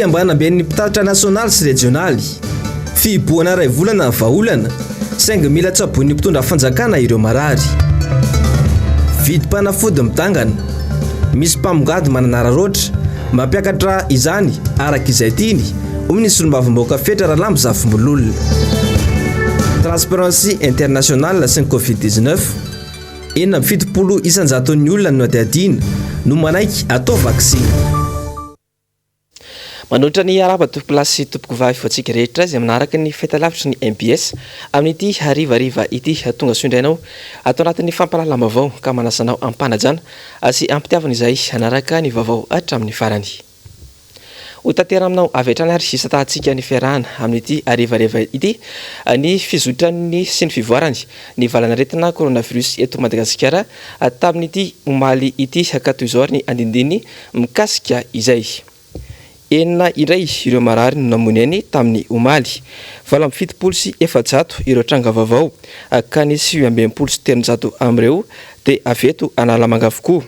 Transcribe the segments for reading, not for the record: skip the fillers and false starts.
Fikambana ben'ny mpitatitra nasionaly sy regionaly. Fiboana ray volana ny vahaolana, saingy mila tsaboin'ny mpitondra fanjakana ireo marary. Vidim-panafody midangana. Misy mpamongady mananara-roatra, mampiakatra izany araka izay tiany, ministre mavomboaka fetra Rahalambo Zafimbolola. Transparency International sy ny Covid-19. 70 isanjaton'ny olona no adiadina no manaiky atao vaksina. Manotra ny araba topolasy topoko vavy fotsika rehetra izay manaraka ny fetalavitra ny MBS amin'ity harivariva ity tonga soindrainao atao anatin'ny fampalalam avao ka manasanao ampanajana sy ampitiavana izay anaraka ny vaovao hatramin'ny farany. Ho tantera aminao avy hatrany ary sisa tahantsika ny fiarahana amin'ity harivariva ity ny fizotrany sy ny fivoarany ny valanaretina coronavirus eto Madagasikara tamin'ity omaly ity hakato izao ny andindiny mikasika izay. Enina iray ireo marary no namoneny tamin'ny omaly, 770 sy 400 ireo tranga vaovao ka ny 720 sy 300 amin'ireo dia aveto Analamanga avokoa,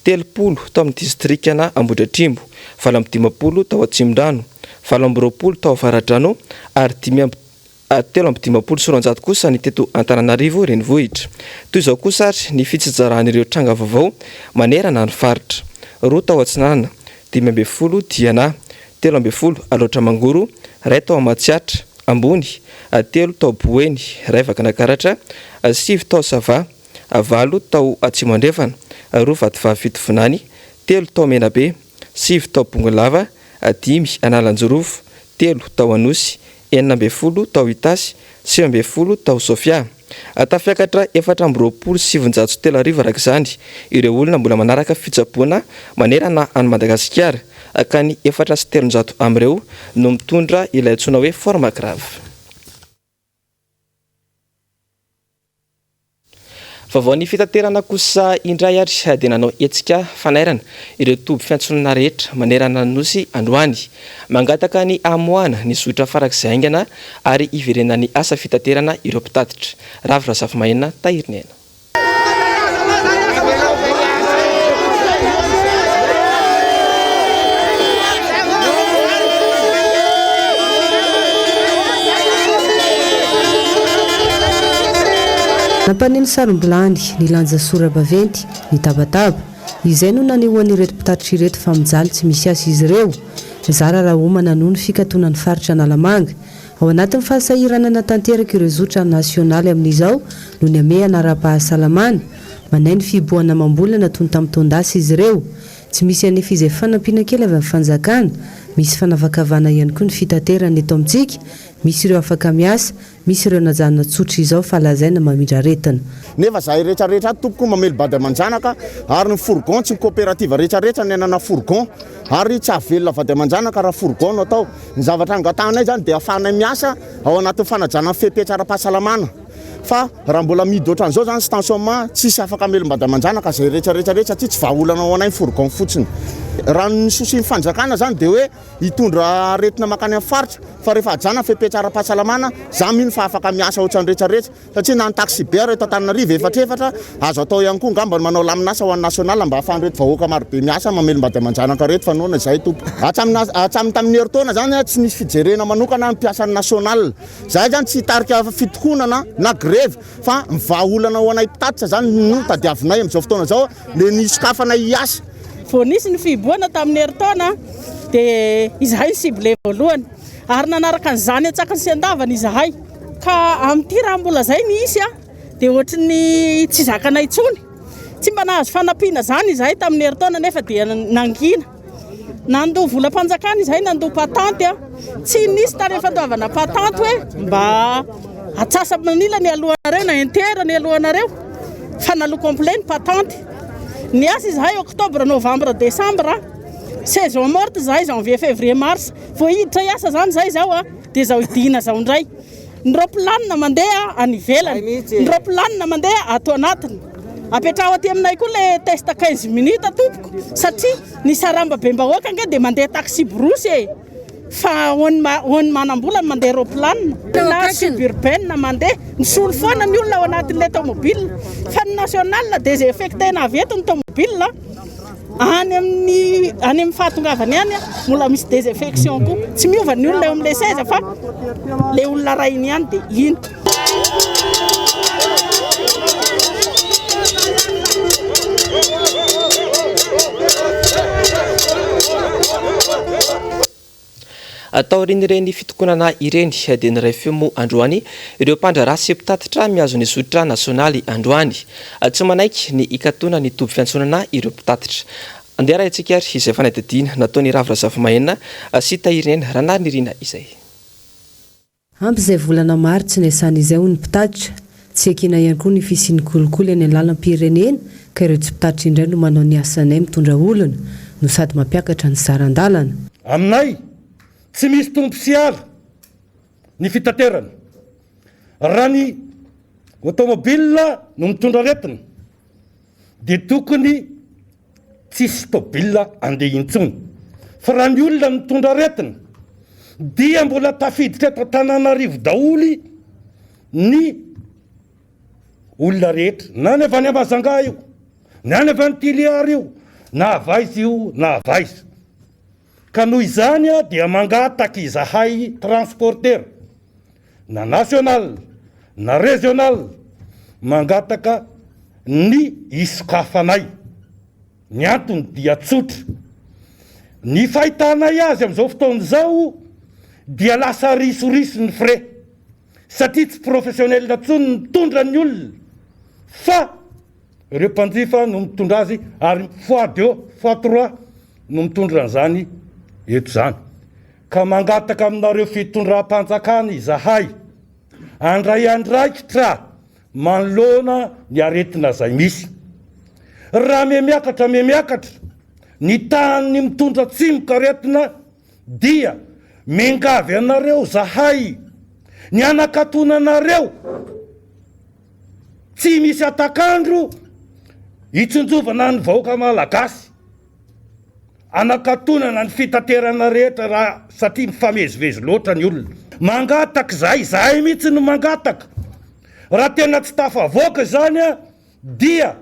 30 tao amin'ny distrikana Ambohidratrimo, 750 tao Atsimondano, 720 tao Avaradrano ary 350 sy 400 kosa ny teto Antananarivo renivohitra. Toy izao kosa ny fitsizarahan'ireo tranga vaovao manerana ny faritra, 2 tao Atsinanana, 520 Diana, 13 Alotra Mangoro, 1 tao Matsiatra Ambony, 3 tao Boeny, Raivaka Nakaratra, 7 tao Sava, 8 tao Atsimandrefana, 2 Vatovavy Fitovinany, 3 tao Menabe, 7 tao Bongolava, 5 Analanjorofo, 3 tao Anosy, 19 tao Itasy, 19 tao Sofia. Tafiakatra 427 arivo araka izany ireo olona mbola manaraka fitsaboana manerana any Madagasikara ka ny 400 amin'ireo no mitondra ilay antsoina hoe forme grave. Vaovao ny fitaterana kosa indray ary dia nanao hetsika fanairana ireo toby fiantsonana rehetra manerana Nosy androany, mangataka ny amoana ny zotra farak'izay aingana ary iverena ny asa fitaterana ireo mpitatitra. Ravy Razafimaina Tahirinena. Nampaneny sarom-bilany ny lanja sora baventy ny tabataba izay no nanehoan'ny ireto mpitatitra ireto fa mijaly tsy misy asa izy ireo. Zara Rahoma noho ny fikatonan'ny faritra Analamanga ao anatin'ny fahasahirana natanteraka ireo zotra nasionaly amin'izao no ny amehana ara-pahasalamana manainy fiboana mambolana toy ny tamin'ny tondasy izy ireo. Tsy misy anefa izay fanampiana kely avy amin'ny fanjakana, misy fanavakavana ihany koa ny fitaterana eto amintsika, misy ireo afaka miasa, misy ireo najanona tsotra izao fa lazaina mamindra aretina. Nefa zahay rehetrarehetra tompoko mamely bady amanjanaka ary ny fourgon tsy coopérative rehetrarehetra ny anana fourgon ary tsy avelona vady amanjanaka raha fourgon no atao. Ny zavatra angatanay zany dia afahanay miasa ao anatin'ny fanajana fepetra ara-pahasalamana. Fa raha mbola midy ohatran'izao zany stationnement tsisy afaka melom-bady amanjanaka zay rehetrarehetra satria tsy vahaolana ao anay fourgon fotsiny. Raha ny sosin'ny fanjakana zany dia hoe hitondra aretina makany amin'ny faritra fa rehefa ajana fepetra ara-pahasalamana za mino fa afaka miasa ohatran'ny rehetrarehetra satria na ny taxi bière eto Antananarivo efatrefatra azo atao ihany koa ngamba manao laminasa ho an'ny nasionala mba ahafahan'ny reto vahoaka marobe miasa mamelom-bady amanjanaka reto fa noana izay tompo. Hatramin'ny tamin'ny heritaona zany tsy nisy fijerena manokana ny mpiasan'ny nasional. Zahay zany tsy hitarika fitokonana na grève fa mivahaolana ho anay mpitatitra zany no tadiavinay amin'izao fotoana zao le nisokafanay hiasa. Vao nisy ny fiboana tamin'ny heritaona dia izahay ny cible voalohany ary nanaraka an'izany atsakany sy andavana izahay ka amin'ity raha mbola zay nisy dia ohatran'ny tsy zakanay intsony, tsy mba nahazo fanampiana zany izahay tamin'ny heritaona nefa dia nangina nandoa volam-panjakana izahay nandoa patante tsy nisy tany fandovana patante hoe mba atsasa manila ny alohanareo na intera ny alohanareo fa naloa complet ny patante. Ny asa izahay octobre, novembre, décembre, saison morte izahay janvier, février, mars. Vao hiditra iasa zany izahay zao dia zao idina zao indray. Ny ropilanina mandeha any ivelany, ny ropilanina mandeha ato anatiny. Apetraho aty aminay koa le test 15 minutes tompoko satria ny saramba bembahoaka nge dia mandeha taxi brosy fa hoany manam-bola mandeha ropilanina na suburbaine mandeha misolo foana ny olona ao anatin'ilay tomobile fa ny national dia zay affectena avy eto ny tomobile any amin'ny fahatongavany any mola misy désinfection koa tsy miova ny olona eo amin'ilay seza fa le olona rainy ihany dia iny ataorin'ireny fitokonana ireny dia ny rafeo moa androany ireo mpandrara sy mpitatitra miazo ny zotra nasionaly androany tsy manaiky ny ikatona ny toby fiantsonana ireo mpitatitra andeha raha antsika ary izay fanadidina nataony ravira zava-mahenina sy tahirineny ranary nirina izay ampy izay volana maritsy ny asan'izay ho ny mpitatitra tsy ekina ihany koa ny fisiany kolokolo eny lalam-pirenena ka ireo tsy mpitatitra indray no manao ny asanay mitondra olona no sady mampiakatra ny zaran-dalana aminay tsy misy tompo sy ala ny fitaterana raha ny automobile no mitondra aretina dia tokony tsisy tobile andeha intsony fa raha ny olona mitondra aretina dia mbola tafiditra eto Antananarivo daholy ny olona rehetra na ny avy any Amazanga io na ny avy any Tiliara io na avaiza io na avaiza ka noho izany dia mangataka izahay transporteur na national na régional mangataka ny isokafanay ny antony dia tsotra ny fahitanay azy amin'izao fotoana izao dia lasa risoriso ny frais satria tsy professionnel ntsony mitondra ny olona fa ireo mpanjifa no mitondra azy ary fois 2 fois 3 no mitondra an'izany eto zany ka mangataka aminareo fitondram-panjakana izahay andray andraikitra manoloana ny aretina zay misy raha miakatra ny tany mitondra tsimoka aretina dia mengavy anareo zahay ny anakatonanareo tsy misy atakandro itsonjovana ny vahoaka malagasy anakatonana ny fitaterana rehetra raha satria mifamezivezy loatra ny olona mangataka zahay mihitsy no mangataka raha tena tsy tafavoaka zany dia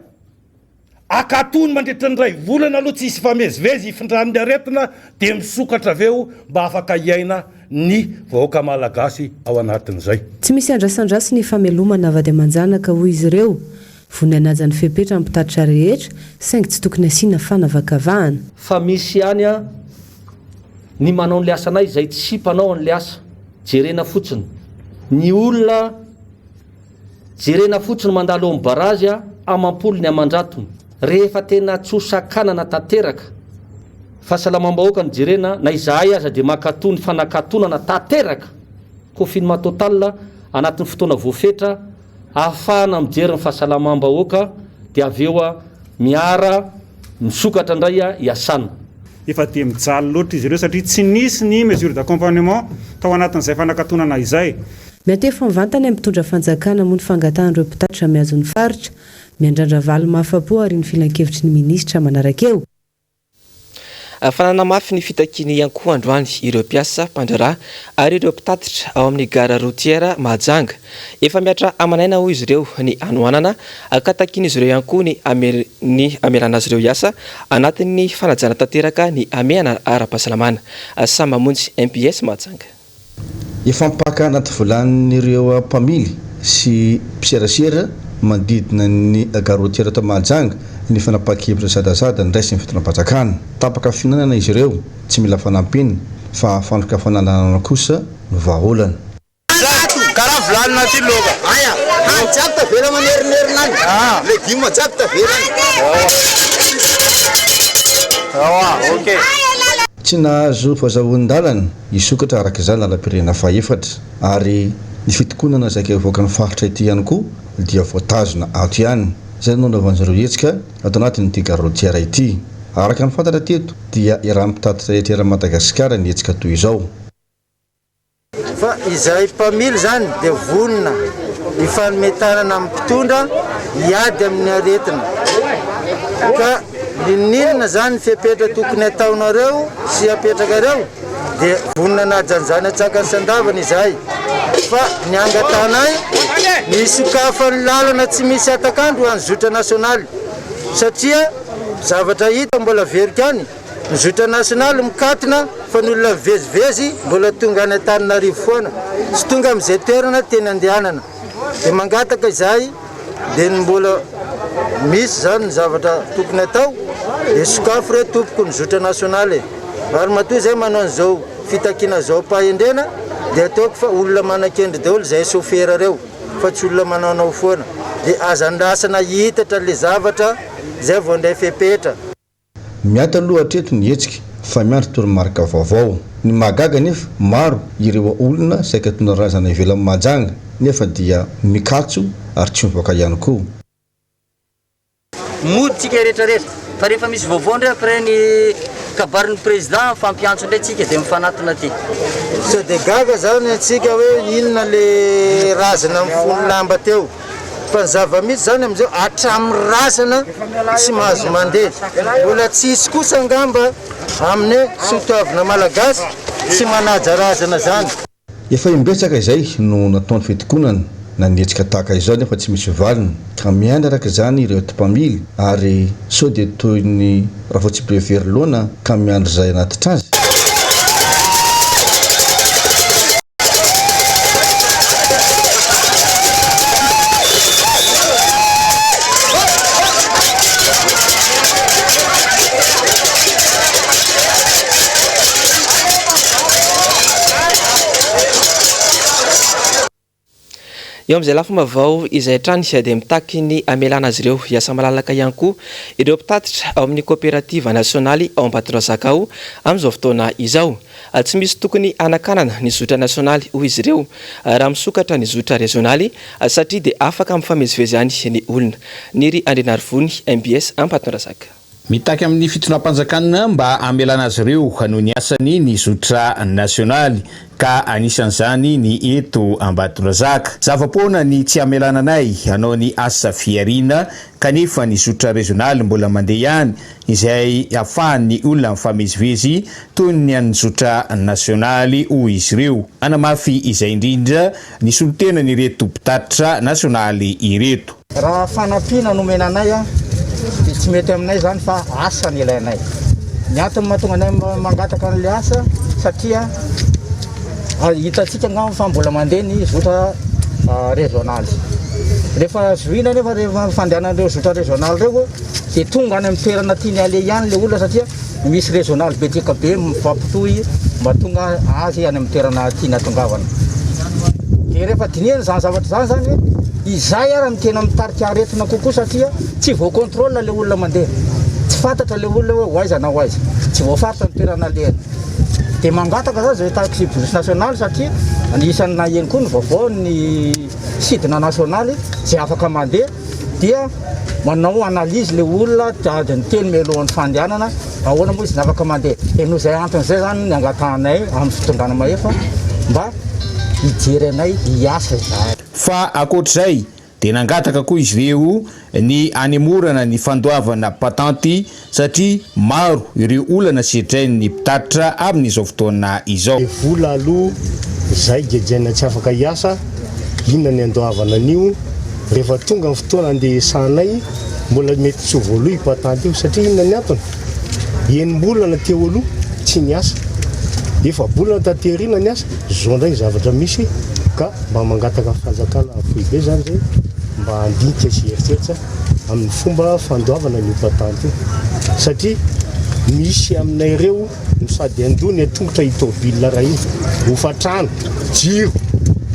akatony mandritra ny ray volana aloha tsy isy famezivezy ifindran'ny aretina dia misokatra aveo mba afaka iaina ny vahoaka malagasy ao anatin'izay tsy misy andrasandrasy ny famelomana avady amanjanaka hoy izy ireo vony anajany fepetra mpitatitra rehetra saingy tsy tokony asiana fanavakavahana fa misy ihany ny manao n'le asanay zay tsy mpanao an'le asa jerena fotsiny ny olona jerena fotsiny mandalo amin'ny barazy amampolo ny amandratony rehefa tena tsosakanana tanteraka fahasalamam-bahoaka ny jerena na izahay aza dia makatony fanakatonana tanteraka confinement total anatin'ny fotoana voafetra ahafahana mijery ny fahasalamam-bahoaka dia aveo miara misokatra indray iasana efa dia mijaly loatra izy ireo satria tsy nisy ny mesure d'accompagnement tao anatin'izay fanakatonana izay miantefo mivantany amin'ny mitondra fanjakana moa ny fangatahan'ireo mpitatitra miazo ny faritra miandrandra valo mahafapo ary ny filan-kevitry ny minisitra manaraka eo fanana mafy ny fitakiany ihany koa androany ireo mpiasa mpandrara ary ireo mpitatitra ao amin'ny gara routière Mahajanga efa miatra amanaina ho izy ireo ny anoanana ka takian'izy ireo ihany koa ny amelana azy ireo iasa anatin'ny fanajana tanteraka ny ameana ara-pahasalamana samy mamonjy MPS Mahajanga efa mipaka anaty volan'ireo mpamily sy mpiserasera mandidina ny gara routière ta Mahajanga ny fanapakevitra sadasada ndraisy ny fitondram-panjakana tapaka finanana izy ireo tsy mila fanampiny fa fandroka fananana kosa no vahaolana karaha volanina ty loka aya jiaby tavela manerinerinany legioma jiaby tavelany ok tsy nahazo fahazahoan-dalana isokatra araka izany lalam-pirenena faefatra ary ny fitokonana zay voaka ny faritra ity ihany koa dia voatazona ato ihany zay no naovan'izareo hetsika ato anatin'ity gara routière ity araka ny fantatra teto dia iraha mpitatitra etrera Madagasikara ny hetsika toy izao fa izay mpamily zany dia vonona ny fanometanana amin'ny mpitondra hiady amin'ny aretina ka ninina zany fiapetra tokony ataonareo sy apetrakareo dia vonona najanjany atsaka sandavana izahay fa ny angatanay ny sokafany lalana tsy misy atakandro any zotra nasionaly satria zavatra hita mbola verika any mizotra nasionaly mikatina fa ny olona vezivezy mbola tonga any Antananarivo foana sy tonga amin'izay toerana teny andehanana dia mangataka izahay dia mbola misy zany ny zavatra tokony atao dia sokafo re tompoko mizotra nasionaly ary matoa izay manao an'izao fitakiana zao pahendrena dia ataoko fa olona manan-kendry daholo izay sofera reo fa tsy olona manaonao foana dia azandrasana hitatra le zavatra izay vao indray fepetra. Miata aloha hatreto ny hetsika fa miandry toromarika vaovao ny magaga nefa maro ireo olona saika tona razana ivelan'ny majanga nefa dia mikatso ary tsy mivoaka ihany koa. Moditsika rehetrarehetra fa rehefa misy vaovao ndray après ny kabarin'ny président fampiantso ndray tsika dia mifanatona ty so dia gaga zany atsika hoe inona le razana mifono lamba teo fa ny zava-misy zany amin'izao hatramin'ny razana sy mahazo mandeha mbola tsisy kosa angamba amin'ny sotoavina malagasy sy manaja razana zany. Efa imbetsaka izay no nataony fitokonana na nietsika tahaka izao nefa tsy misy valiny ka miandry araka izany ireo tompamily ary sao dia toy ny raha vao tsy prevery loana ka miandry izay anatitra azy. eo amin'izay lafomba vao izay trany dia mitaky ny amelana azy ireo hiasa malalaka ihany koa ireo mpitatitra ao amin'ny coopérative nasionaly ao Ambatondrazaka ao amin'izao fotoana izao. Tsy misy tokony anakanana ny zotra nasionaly hoy izy ireo raha misokatra ny zotra regionaly satria dia afaka mifamezivezy any ny olona. Niry Andrinarivony MBS Ambatondrazaka. Mitaky amin'ny fitonam-panjakana mba amelana azy ireo hanao ny asany ny zotra nasionaly ka anisan'izany ny eto Ambatondrazaka. Zava-poana ny tsy amelananay hanao ny asa fiarina kanefa ny zotra regionaly mbola mandeha ihany izay ahafahan'ny olona mifamezivezy toy ny an'ny zotra nasionaly hoy izy ireo. Anamafy izay indrindra ny solotena ny reto mpitatitra nasionaly ireto. Raha fanampiana nomenanay tsy mety aminay zany fa asa ny ilainay. Ny antony mahatonga anay mangataka an'le asa satria hitatsika ngamba fa mbola mandeha ny zotra regionaly. Rehefa zoina nefa rehefa fandehanan'ireo zotra regionaly reo dia tonga any amin'ny toerana tiany ale ihany le olona satria misy regionaly betika be mifampitohy mba tonga azy any amin'ny toerana tiany atongavana. Dia rehefa dinihana zany zavatra zany zany izay ara ny tena mitarika aretina kokoa satria tsy voakontrôle le olona mandeha. Tsy fantatra le olona hoe hoaiza na hoaiza. Tsy voafaritra ny toerana alehany. Dia mangataka zany zay taxi police nationale satria anisan'ny naheno koa ny vaovao ny sidina nasionaly izay afaka mandeha dia manao analyse le olonaady ny teny mialohan'ny fandehanana ahoana moa izy afaka mandeha. Dia noho izay anton'izay zany ny angatanay amin'ny fitondrana mahefa mba hijery anay hiasa izay. Fa akoatr'izay dia nangataka koa izy ireo ny anemorana ny fandoavana patanty satria maro ireo olana setrainy mpitatitra amin'izao fotoana izao. Vola aloha izay jejaina tsy afaka hiasa inona ny andoavana an'io rehefa tonga ny fotoana andeha isanay mbola mety tsy voaloha patanty io satria inona ny antony enim-bolana teo aloha tsy niasa efa bolana taterina ny asa zao ndray zavatra misy ka mba mangataka fanjakana foibe zany zay mba andinika sy eritseritra amin'ny fomba fandoavana ny patanty io satria misy aminay ireo no sady andony atongotra itobila raha iny hofatrano jiro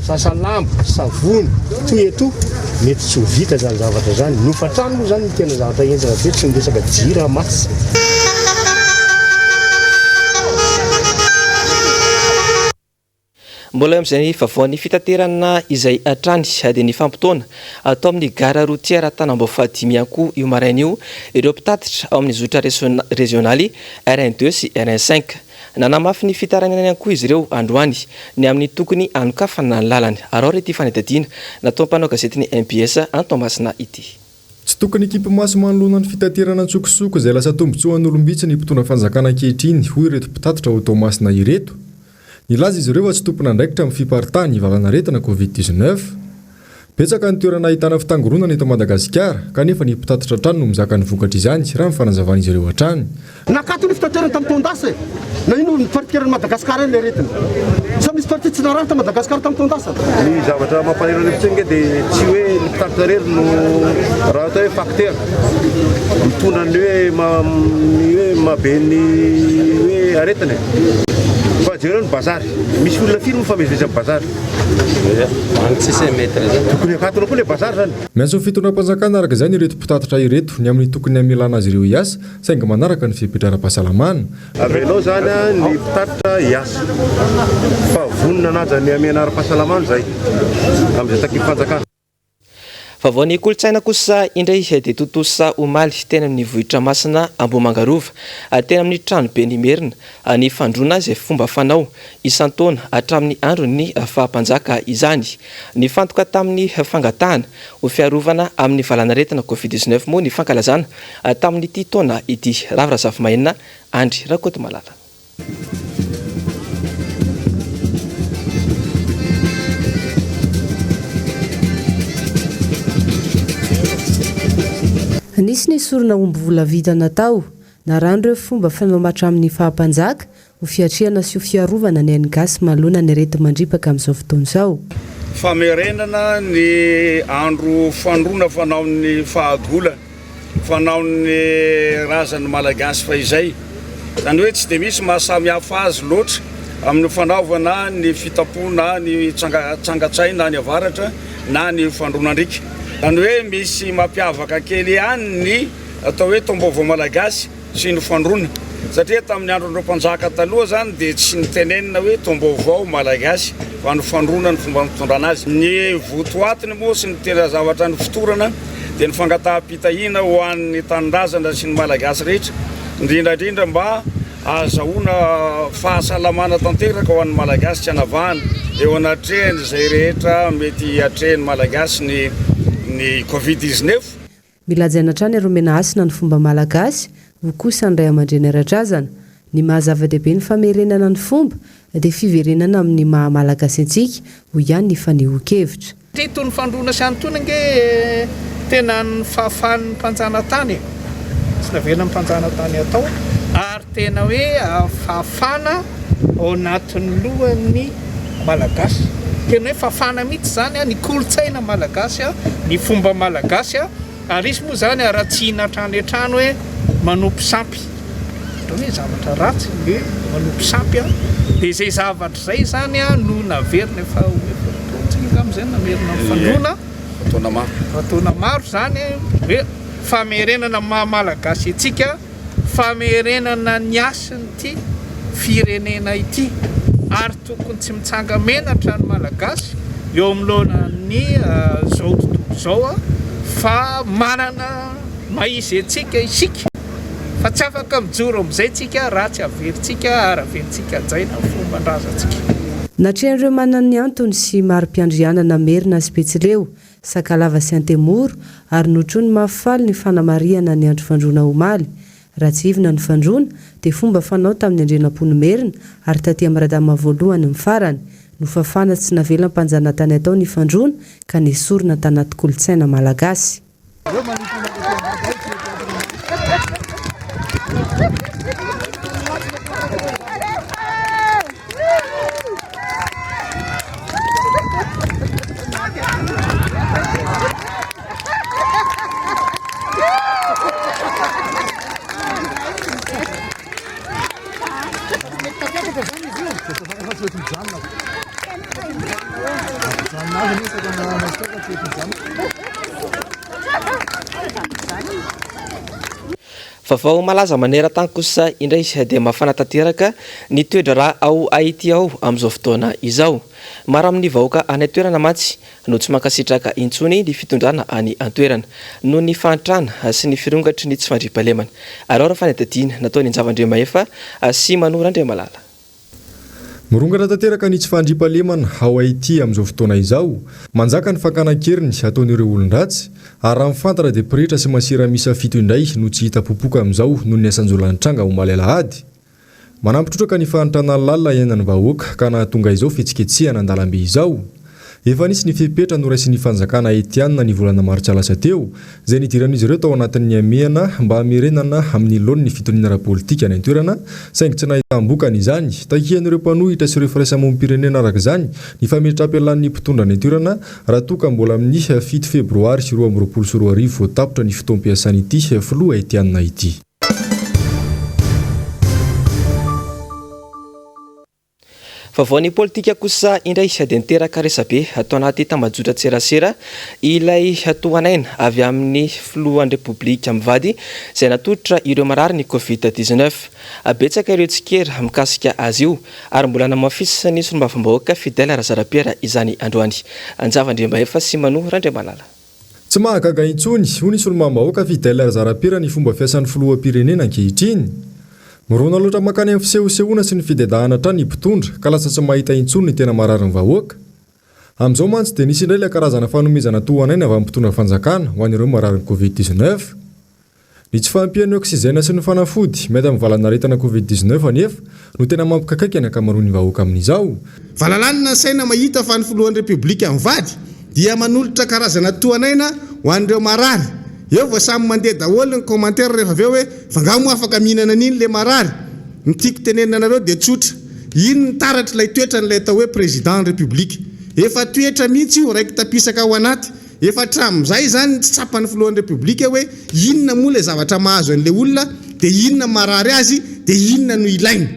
sasalamba savony toy eto mety tsy ho vita zany zavatra zany nofatrano moa zany tena zavatra enjana be tsy miresaka jira masy. Mbola amin'izay vavaon'ny fitaterana izay atrany dia ny fampitoana atao amin'ny gara routière Tanambao-Fadimy ihany koa io maraina io ireo mpitatitra ao amin'ny zotra regionaly RN2 sy RN5 nanamafy ny fitaranana ihany koa izy ireo androany ny amin'ny tokony anokafana ny lalany. Arao rety fanadadiana natao mpanao gazetiny MBS Antomasina ity. Tsy tokony ekipa maso manoloana ny fitaterana tsokosoko izay lasa tombotsoan'olombitsy ny mpitondra fanjakana ankehitriny hoy ireto mpitatitra ho Tomasina ireto. Nilaza izy ireo fa tsy tompona andraikitra amin'ny fiparitany ivavana aretina COVID-19. Betsaka ny toerana ahitana fitangoronana eto Madagasikara kanefa ny mpitatitra trano no mizaka ny vokatra izany raha ny fanazavana ireo hatrany. Nakato ny fitaterana tamin'ny taondasa na ino ny partikera Madagasikara le retina. Sa misy parti tsy narahata Madagasikara tamin'ny taondasa. Ny zavatra mampanirana fitsenge dia tsy hoe ny mpitatitra rery no raha atao hoe facteur mitondra ny hoe mabe ny hoe aretina. Fa jereo ny bazary misy olona firy mifamezivezy amin'ny bazary. Tokony akatona koa le bazary zany. Miantso fitondram-panjakana araka izany ireto mpitatitra ireto ny amin'ny tokony hamelana azy ireo hiasa saingy manaraka ny fipetraram-pahasalamana. Avelao zany ny mpitatitra hiasa fa vonona anaja ny amena ara-pahasalamana zay amin'izay takiry fanjakana. Fa vao ny kolotsaina kosa indray dia totosa omaly tena amin'ny vohitra masina Ambohimangarova tena amin'ny trano be nimerina ny fandroana izay fomba fanao isan-taona hatramin'ny andron'ny fahampanjaka izany. Ny fantoka tamin'ny fangatahana ho fiarovana amin'ny valanaretina Covid-19 moa ny fankalazana tamin'ity taona ity. Ravira Zafymahenina, Andry Rakotomalala. Nisy ny sorona omby vola vita natao naran'ireo fomba fanao hatramin'ny fahampanjaka ho fiatrehana sy ho fiarovana ny gasy malona ny arety mandripaka amin'izao fotoana izao. Famerenana ny andro fandroana fanao ny fahagola fanao ny razan'ny malagasy fa izay zany hoe tsy dia misy mahasamihafa azy loatra amin'ny fanaovana ny fitapona ny tsangatsaina ny avaratra na ny fandroanandrika. Zany hoe misy mampiavaka kely ihany ny atao hoe taom-baovao malagasy sy ny fandroana satria tamin'ny andron'ireo mpanjaka taloha zany dia tsy nitenenina hoe taom-baovao malagasy fa ny fandroana ny fomba mitondrana azy. Ny votoatiny moa sy ny tena zavatra ny fitorana dia ny fangataham-pitahiana ho an'ny tanindrazana sy ny malagasy rehetra indrindrandrindra mba azahoana fahasalamana tanteraka ho an'ny malagasy tsy hanavahana eo anatrehany izay rehetra mety hatrehany malagasy ny Covid-19. Milajaina hatrany aromena asina ny fomba malagasy ho kosa ny ray aman-dreny ara-drazana ny mahazava-dehibe ny famerenana ny fomba dia fiverenana amin'ny maha malagasy antsika ho ihany ny fanehoan-kevitra. Titony fandroana sy antony nge tena ny fahafahan'ny mpanjana tany tsy navelana mpanjana tany atao ary tena hoe fahafana ao anatin'ny lohan'ny malagasy. Tena hoe fafana mihitsy zany ny kolotsaina malagasy ny fomba malagasy ary isy moa zany aratsiana hatrany hatrany hoe manompy sampy hoe zavatra ratsy hoe manompy sampy dia izay zavatra zay zany no naverina efa tsinga amin'izay namerina fandroana fataona maro zany hoe famerenana maha malagasy antsika famerenana ny asin'ity firenena ity ary tokony tsy mitsanga menatra ny malagasy eo amin'lohana ny zao tontolo zao fa manana maizy antsika isika fa tsy afaka mijoro amin'izay tsika raha tsy averintsika ary averintsika jaina fomban-drazantsika. Natrehan'ireo manana ny antony sy mari-piandrianana merina sy Betsileo, Sakalava sy Antemoro ary notrony mahafaly ny fanamariana ny andro fandroana omaly. Raha tsy ivina ny fandroana dia fomba fanao tamin'ny andrenam-pony merina ary taty amin'ny radama voalohany ny farany no fafana tsy navela mpanjana tany atao ny fandroana ka nesorina tanaty kolotsaina malagasy. Vaovao malaza maneran-tany kosa indray dia mafana tanteraka ny toedra raha ao Haïti ao amin'izao fotoana izao. Maro amin'ny vahoaka any an-toerana mantsy no tsy mankasitraka intsony ny fitondrana any an-toerana noho ny fahantrana sy ny firongatry ny tsy fandriam-pahalemana. Ary ao raha fanadadiana nataony Njavandriamahefa sy Manora Andriamalala. Mirongana tanteraka ny tsy fandriam-pahalemana ao Haïti amin'izao fotoana izao, manjaka ny fakana-keriny ataon'ireo olon-dratsy ary raha mifantatra dia pirehitra sy masira misa fito indray no tsy hita popoka amin'izao noho ny asanjolanitranga ho malalahady. Manampitrotraka ny fahantrana lalina iainan'ny vahoaka ka nahatonga izao fihetsiketsehana an-dalambe izao. Efa nisy ny fipetra noraisy ny fanjakana Etianina ny volana martsa lasa teo izay nidiran'izy ireo tao anatin'ny amiana mba hamerenana amin'ny laon'ny fitoniana ara-politika any an-toerana saingy tsy nahitambokana izany. Takian'ireo mpanohitra sy ireo firaisamonim-pirenena araka izany ny fametra-pialan'ny mpitondra any an-toerana raha toka mbola amin'ny 7 febroary sy 2024 vao tapitra ny fotoam-piasan'ity filoha Etianina ity. Vavaon'ny politika kosa indray sady niteraka resabe atao anaty tambajotra tserasera ilay toanaina avy amin'ny filohan'ny repoblika mivady izay natolotra ireo marary ny Covid-19. Betsaka ireo tsikera mikasika azy io ary mbola namafisa ny solombavambahoaka Fidèle Razarapiera izany androany. Anjavandremba efa sy manohy Randriamalala. Tsy mahagaga intsony ho ny solombavambahoaka Fidèle Razarapiera ny fomba fiasan'ny filoham-pirenena ankehitriny. Mirona loatra makany amin'ny fisehosehoana sy ny fidedahana hatrany mpitondra ka lasa tsy mahita intsony ny tena marary ny vahoaka. Amin'izao mantsy dia nisy indray ilay karazana fanomezana tohanaina avy amin'ny mpitondra fanjakana ho an'ireo marary ny Covid-19. Ny tsy fahampian'ny oksizena sy ny fanafody mety amin'ny valanaretana Covid-19 anefa no tena mampikakaiky ny ankamaroan'ny vahoaka amin'izao. Valalanina saina mahita fa ny filohan'ny repoblika mivady dia manolotra karazana tohanaina ho an'ireo marary. Eo vao samy mandeha daholo ny commentaire rehefa avy eo hoe fangamo afaka mihinana an'iny le marary. Ny tiako tenenina anareo dia tsotra. Ino ny taratra ilay toetra n'ilay atao hoe président république. Efa toetra mihitsy io raiky tapisaka ao anaty. Efa hatramin'izay zany tsy tsapan'ny filohan'ny république hoe inona moa ilay zavatra mahazo an'ilay olona dia inona marary azy dia inona no ilainy.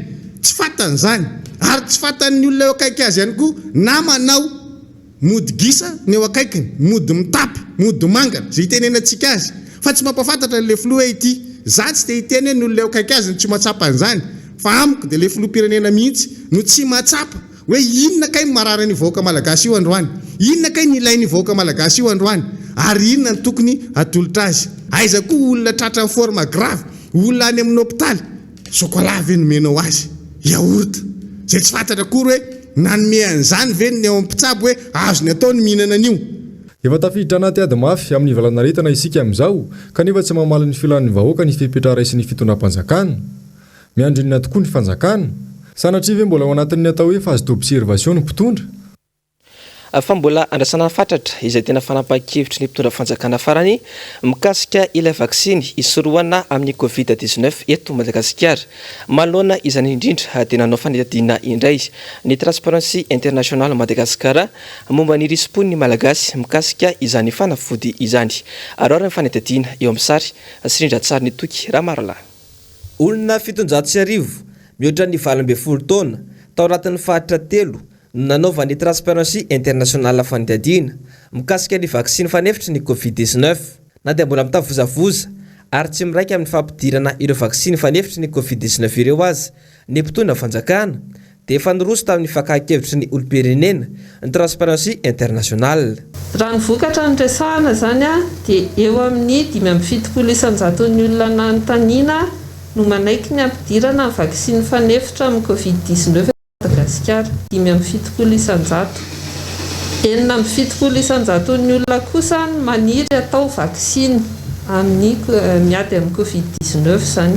Tsy fantany zany. Ary tsy fantan'ny olona eo akaiky azy ihany koa na manao mody gisa ny eo akaikiny, mody mitapy, mody mangana, zay itenenantsika azy. Fa tsy mampafantatra le filoha ity. Za tsy te hiteny ny olona eo akaiky azy no tsy mahatsapa an'izany. Fa amiko dia le filoham-pirenena mihitsy no tsy mahatsapa hoe inona kay marary ny vahoaka malagasy io androany, inona kay ny ilainy vahoaka malagasy io androany, ary inona ny tokony atolotra azy. Aiza koa olona tratra amin'ny forme grave, olona any amin'ny hôpitaly, chocolat ve nomenao azy, yaourt, zay tsy fantatra akory hoe nanome an'izany ve ny ao ampitsabo hoe azo ny atao ny mihinana an'io. Efa tafiditra anaty ady mafy amin'ny valanaretana isika amin'izao kanefa tsy mamaly ny filan'ny vahoaka ny fipetra raisy ny fitondram-panjakana. Miandrinina tokoa ny fanjakana. Sanatria ve mbola ao anatin'ny atao hoe phase d'observation ny mpitondra. Fa mbola andrasana fatratra izay tena fanapahan-kevitry ny mpitondra fanjakana farany mikasika ilay vaksiny isorohana amin'ny Covid-19 eto Madagasikara. Maloana izany indrindra dia nanao fanadihadiana indray ny Transparency International Madagasikara momba ny risim-pon'ny malagasy mikasika izany fanafody izany. Arora ny fanadihadiana eo amin'ny sary Sirindra-tsary ny Toky Ramarala. Olona 700 mihoatra ny 20 taona tao anatin'ny fahatra 3 nanaova ny Transparency International fanadihadiana mikasika ny vaksiny fanefitry ny Covid-19 na dia mbola mitavozavoza ary tsy miraika amin'ny fampidirana ireo vaksiny fanefitry ny Covid-19 ireo azy ny mpitondra fanjakana dia efa niroso tamin'ny fankahakevitry ny olom-pirenena ny Transparency International. Raha ny vokatra ny resahana zany dia eo amin'ny 5.700 ny olona nanontaniana no manaiky ny ampidirana ny vaksiny fanefitra amin'ny Covid-19 Madagasikara 5.700. 7.700 ny olona kosa maniry atao vaksiny amin'ny miady amin'ny Covid-19 zany.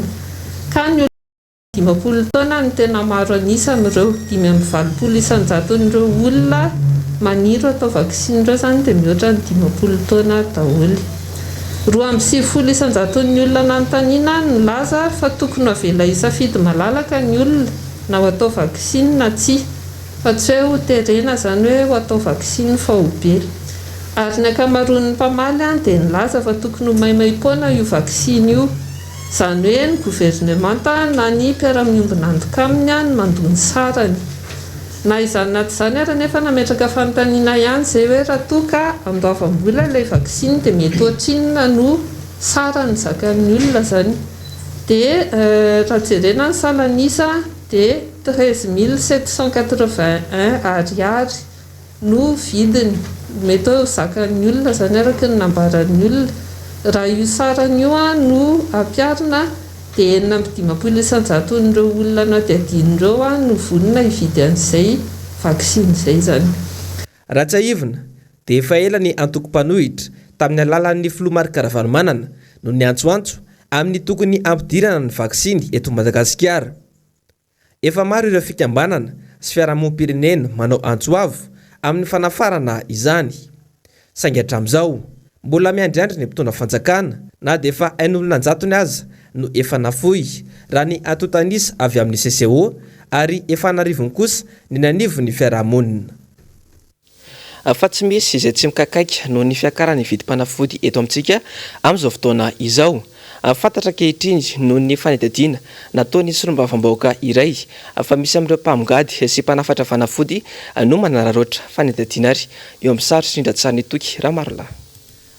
Ka ny olona 50 taona ny tena maro anisan'ireo 5.700 n'ireo olona maniry atao vaksiny ireo zany dia mihoatra ny 50 taona daholo. 2.700 ny olona nanontaniana nilaza fa tokony avela isafidy malalaka ny olona na ho atao vaksiny na tsy, fa tsy hoe ho terena zany hoe ho atao vaksiny fa ho be. Ary ny ankamaroan'ny mpamaly dia nilaza fa tokony ho maimaim-poana io vaksiny io, zany hoe ny gouvernemanta na ny mpiara-miombona antoka aminy ny mandony sarany. Na izany naty izany ary nefa nametraka fanontaniana ihany zay hoe raha toka andoavam-bola ilay vaksiny dia mety ohatrinona no sarany zakan'ny olona zany. Dia raha jerena ny salanisa dia 13 781 ariary no vidiny, mety hoe zakan'ny olona zany araka ny nambaran'ny olona. Raha io sarany io no ampiarina dia 5.700 n'ireo olona nadiadian'ireo no vonona hividy an'izay vaksiny izay zany. Raha tsy aivina dia efa ela ny antoko-panohitra tamin'ny alalan'ny Filoha Karavanomanana no ny antsoantso amin'ny tokony ampidirana ny vaksiny eto Madagasikara. Efa maro ireo fikambanana sy fiarahamonim-pirenena manao antso avo amin'ny fanafarana izany. Saingy hatramin'izao mbola miandriandry ny mpitondra fanjakana na dia efa ain'olonanjatony aza no efa nafoy raha ny atotanisa avy amin'ny CCO ary efa narivony kosa ny nanivo ny fiarahamonina. Fa tsy misy izay tsy mikakaiky noho ny fiakarany vidim-panafody eto amintsika amin'izao fotoana izao. Fantatra kehitriny noho ny fanetadiana nataony solombavambahoaka iray fa misy amin'ireo mpamongady sy mpanafatra fanafody no manararoatra fanetadiana ary eo amin'ny sary Sindra-Tsariny Toky Ramarola.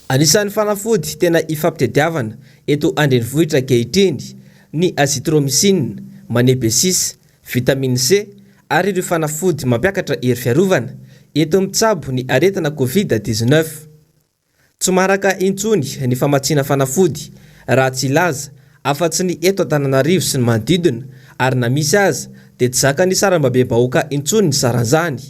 Anisan'ny fanafody tena ifampitadiavana eto andrenivohitra kehitriny ny azithromycine, magnesium, vitamine C ary ireo fanafody mampiakatra hery fiarovana eto mitsabo ny aretina Covid-19. Tsy maraka intsony ny famatsiana fanafody raha tsy ilaza afa-tsy ny eto Antananarivo sy ny manodidina ary na misy aza dia tsy zaka ny saram-babe-bahoaka intsony ny saran'izany.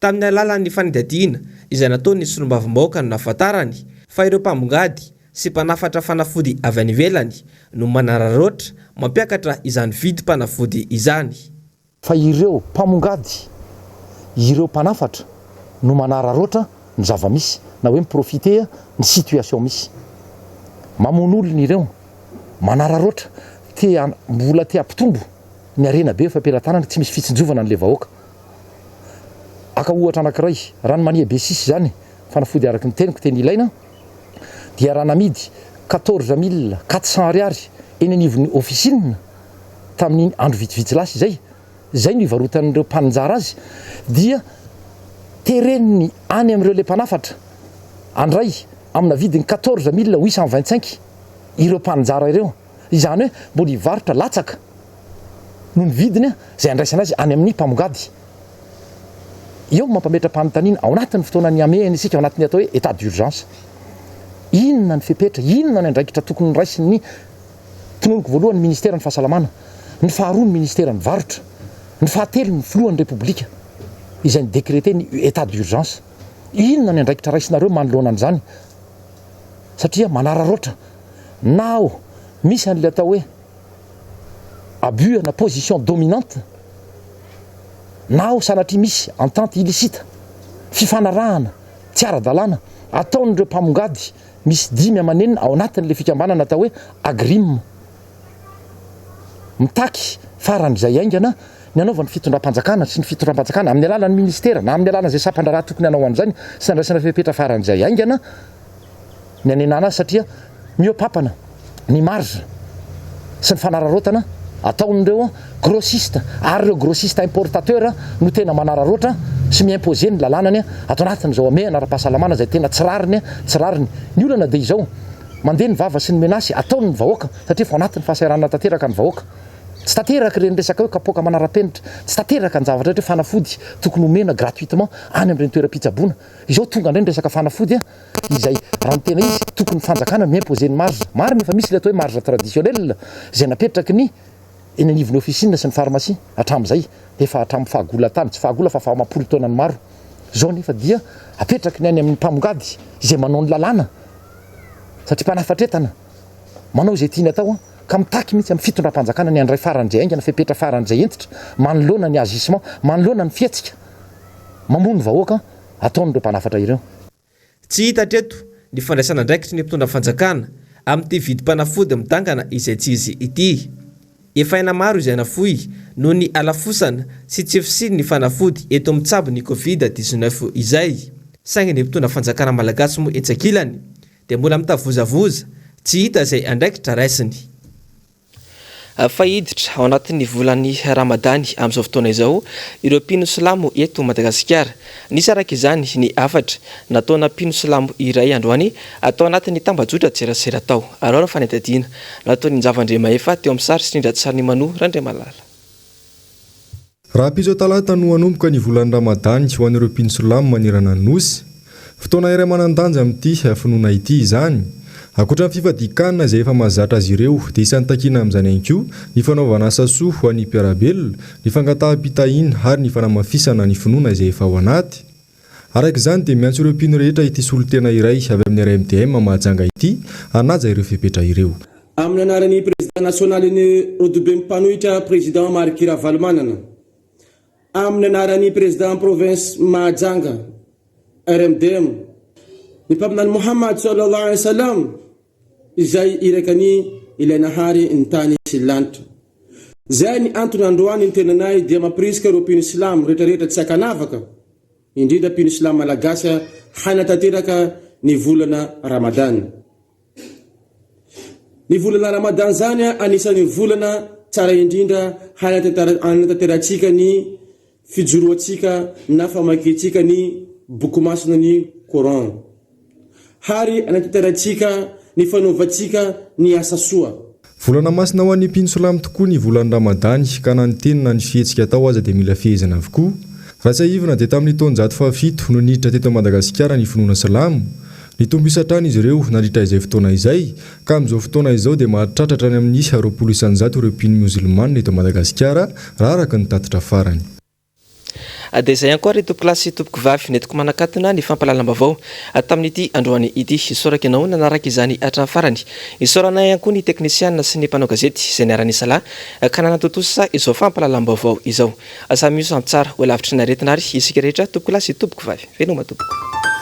Tamin'ny alalan'ny fanetadiana izay nataony solombavambahoaka no nahafantarany fa ireo mpamongady sy mpanafatra fanafody avy any ivelany no manararoatra mampiakatra izany vidim-panafody izany. Fa ireo mpamongady, ireo mpanafatra no manararoatra ny zava-misy na hoe miprofite ny situation misy. Mamono olona ireo manararoatra mbola te hampitombo ny arena be fampelantanana tsy misy fitsinjovana n'le vahoaka. Aka ohatra anankiray ranomania B6 zany fanafody araky ny teniko teny ilaina dia raha namidy 14 400 ariary eny anivon'ny officine tamin'ny andro vitsivitsy lasy zay no ivarotan'ireo mpananjara azy dia tereniny any amin'ireo le mpanafatra andray amina vidiny 14 825 ireo mpananjara ireo. Izany hoe mbola ivarotra latsaka no ny vidiny zay andraisana azy any amin'ny mpamongady. Eo mampametra mpanotaniana ao anatin'ny fotoana ny amehany isika ao anatin'ny atao hoe état d'urgence. Inona ny fepetra, inona ny andraikitra tokony raisin'ny tononiko voalohany ministera ny fahasalamana, ny faharoa ny ministera ny varotra, ny fahatelo ny filohan'ny republika izay ny décrété ny état d'urgence. Inona ny andraikitra raisinareo manoloana an'izany satria manararoatra nao misy an'ilay atao hoe abus na position dominante nao sanatria misy entente illicite fifanarahana tsy ara-dalàna ataon'ireo mpamongady misy 5 amanenina ao anatin'le fikambanana atao hoe agrim mitaky faran'izay aingana ny anaovany fitondram-panjakana sy ny fitondram-panjakana amin'ny alalan'ny ministera na amin'ny alalan'izay sampandra raha tokony hanao an'izany sy andraisana fepetra faran'izay aingana ny anenana azy satria miopapana ny marge sy ny fanararotana ataon'ireo grossiste ary ireo grossiste importateur no tena manararoatra sy miimposer ny lalànany atao anatin'izao amehana ara-pahasalamana zay tena tsirariny ny olana dia izao mandeha ny vava sy ny menasy ataony ny vahoaka satria fo anatin'ny fahasairana tanteraka ny vahoaka tsy tanteraka ireny resaka hoe kapoaka manara-penitra tsy tanteraka ny zavatra hoe fanafody tokony homena gratuitement any amin'ireny toeram-pitsaboana izao tonga indray ny resaka fanafody izay raha ny tena izy tokony fanjakana miimposer ny marge maro nefa misy le atao hoe marge traditionnel zay napetraky ny eny anivon'ny officine sy ny pharmacie hatramin'izay efa hatramin'ny fahagola-tany tsy fahagola fa fahamampolo taona ny maro zao nefa dia apetraky ny any amin'ny mpamongady izay manao ny lalàna satria mpanafatretana manao izay tiany atao ka mitaky mihitsy amin'ny fitondram-panjakana ny andray faran'izay aingana fepetra faran'izay entitra manoloana ny agissement manoloana ny fietsika mamono vahoaka ataon'ireo mpanafatra ireo. Tsy hita hatreto ny fandraisana andraikitry ny mpitondra fanjakana amin'ity vidim-panafody midangana izay tsy izy ity. Efa aina maro izay nafoy noho ny alafosana sy tsy efisiny ny fanafody eto mitsabo ny Covid-19 izay. Saingy ny mpitondra fanjakana malagasy moa etsakilany dia mbola mitavozavoza tsy hita izay andraikitra raisiny. Fahiditra ao anatin'ny volan'ny Ramadany amin'izao fotoana izao ireo mpino silamo eto Madagasikara. Nisy araka izany ny afatra nataona mpino silamo iray androany atao anatin'ny tambajotra tserasera tao ary ao fanetadiana nataony Njavandremahefa teo amin'ny sary Sindra-Tsariny Manoa Randriamalala. Raha piso talata no hanomboka ny volan'ny Ramadany ho an'ireo mpino silamo manerana ny nosy. Fotoana iray manandanja amin'ity finoana ity izany. Akoatra ny fifadikana izay efa mahazatra azy ireo dia isan'ny takiana amin'izany ihany koa ny fanaovana asa soa ho an'ny mpiarabelona, ny fangataham-pitahiana ary ny fanamafisana ny finoana izay efa ao anaty. Araka izany dia miantso ireo mpino rehetra ity solotena iray avy amin'ny RMDM mahajanga ity hanaja ireo fepetra ireo. Amin'ny anaran'ny président nasionaly ny Rodobe Mpanohitra président Marikira Valomanana. amin'ny anaran'ny président province Mahajanga RMDM ny mpaminany Mohamad sallallahu alaihi wasallam izay irakany ilaina hary ny tany sy lanitra. Zay ny antony androany ny tenanay dia mampirisika ireo mpino Islam rehetrarehetra tsy akanavaka, indrindra mpino Islam malagasy hanatanteraka ny volana Ramadan. Ny volana Ramadan zany anisan'ny volana tsara indrindra hanatanterantsika ny fijoroantsika na famakiantsika ny boky masina ny Coran. Hary hanatanterantsika ny fanaovantsika ny asa soa. Volana masina ho an'ny mpino Silamo tokoa ny volana Ramadany ka na ny tenina ny fihetsika atao aza dia mila fehezana avokoa. Raha tsy ahivana dia tamin'ny taona 17 no niditra teto Madagasikara ny finoana Silamo. Ny tombo isatrany izy ireo nandritra izay fotoana izay ka amin'izao fotoana izao dia mahatratra any amin'ny 20 isanjato ireo mpino musulmane eto Madagasikara raha araka ny tatitra farany. Dia izay ankory tompoko lasy tompoko vavy netiko manakatona ny fampalalam-bavao tamin'ity androany ity isoraka ianao nanaraka izany hatramin'ny farany. Isoranay ihany koa ny teknisiana sy ny mpanao gazety izay niara-nisa lahy ka nanatotosa izao fampalalam-bavao izao. Samy io samy tsara ho lavitry ny aretinary isika rehetra tompoko lasy tompoko vavy. Veloma tompoko.